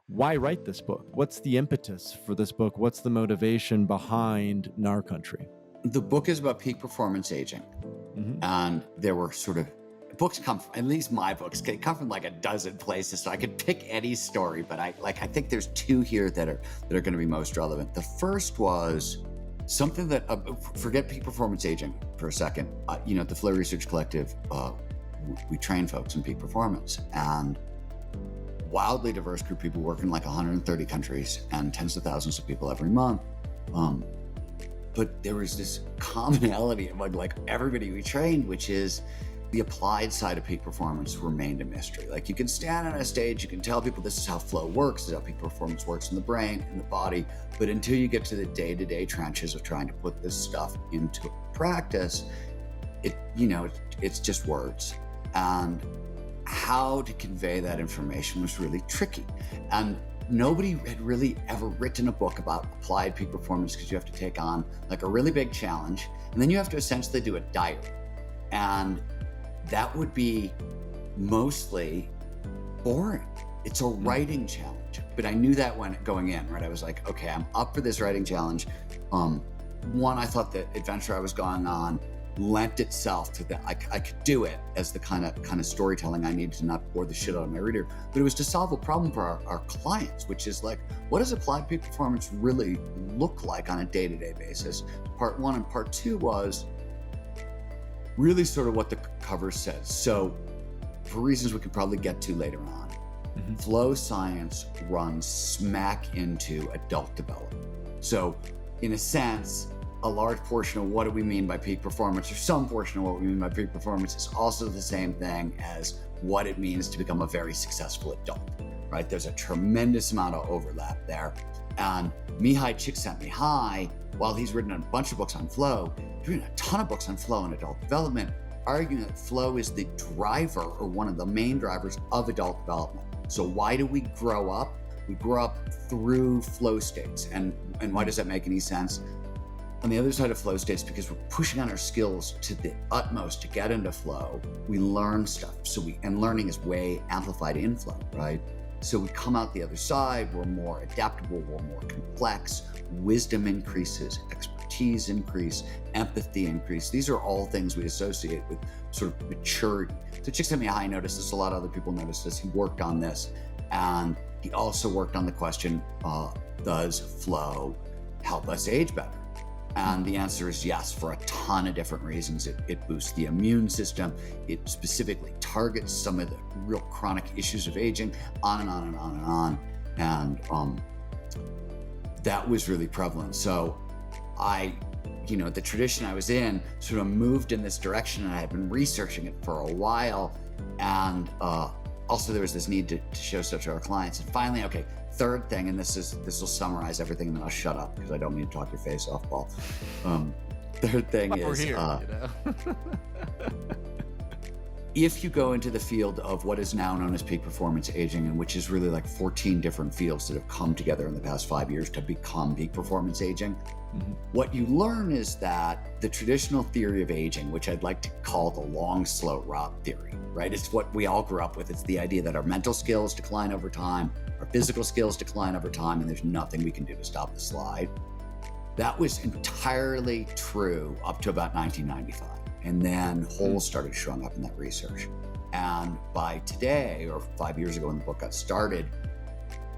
Why write this book? What's the impetus for this book? What's the motivation behind Gnar Country? The book is about peak performance aging. And there were sort of books come from, at least my books, they come from like a dozen places. So I could pick any story, but I think there's two here that are going to be most relevant. The first was something that, forget peak performance aging for a second. At the Flow Research Collective, we train folks in peak performance, and wildly diverse group of people work in like 130 countries and tens of thousands of people every month. But there was this commonality among like everybody we trained, which is the applied side of peak performance remained a mystery. Like you can stand on a stage, you can tell people this is how flow works, this is how peak performance works in the brain, in the body. But until you get to the day-to-day trenches of trying to put this stuff into practice, it's just words. And how to convey that information was really tricky. And nobody had really ever written a book about applied peak performance, because you have to take on like a really big challenge, and then you have to essentially do a diary. And that would be mostly boring. It's a writing challenge. But I knew that when going in, right? I was like, okay, I'm up for this writing challenge. One, I thought the adventure I was going on lent itself to that. I could do it as the kind of storytelling I needed to not bore the shit out of my reader. But it was to solve a problem for our clients, which is like, what does applied peak performance really look like on a day-to-day basis? Part one. And part two was really sort of what the cover says. So for reasons we could probably get to later on, flow science runs smack into adult development. So in a sense, a large portion of what do we mean by peak performance, or some portion of what we mean by peak performance, is also the same thing as what it means to become a very successful adult, right? There's a tremendous amount of overlap there. And Mihai Csikszentmihalyi, while he's written a bunch of books on flow, he's written a ton of books on flow and adult development, arguing that flow is the driver, or one of the main drivers of adult development. So why do we grow up? We grow up through flow states. And why does that make any sense? On the other side of flow states, because we're pushing on our skills to the utmost to get into flow, we learn stuff. And learning is way amplified in flow, right? So we come out the other side, we're more adaptable, we're more complex, wisdom increases, expertise increase, empathy increase. These are all things we associate with sort of maturity. So Csikszentmihalyi noticed this, a lot of other people noticed this. He worked on this, and he also worked on the question, does flow help us age better? And the answer is yes, for a ton of different reasons. It boosts the immune system. It specifically targets some of the real chronic issues of aging, on and on and on and on. And that was really prevalent. So the tradition I was in sort of moved in this direction, and I had been researching it for a while. And also there was this need to show stuff to our clients. And finally, okay, third thing, and this will summarize everything, and then I'll shut up because I don't mean to talk your face off, Paul. Third thing is, if you go into the field of what is now known as peak performance aging, and which is really like 14 different fields that have come together in the past 5 years to become peak performance aging, what you learn is that the traditional theory of aging, which I'd like to call the long, slow rot theory, right? It's what we all grew up with. It's the idea that our mental skills decline over time, our physical skills decline over time, and there's nothing we can do to stop the slide. That was entirely true up to about 1995. And then holes started showing up in that research. And by today, or 5 years ago when the book got started,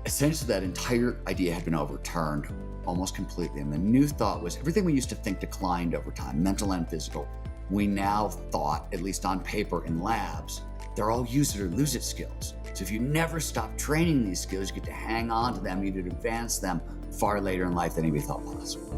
essentially that entire idea had been overturned almost completely. And the new thought was everything we used to think declined over time, mental and physical, we now thought, at least on paper in labs, they're all use it or lose it skills. So if you never stop training these skills, you get to hang on to them, you get to advance them far later in life than anybody thought possible.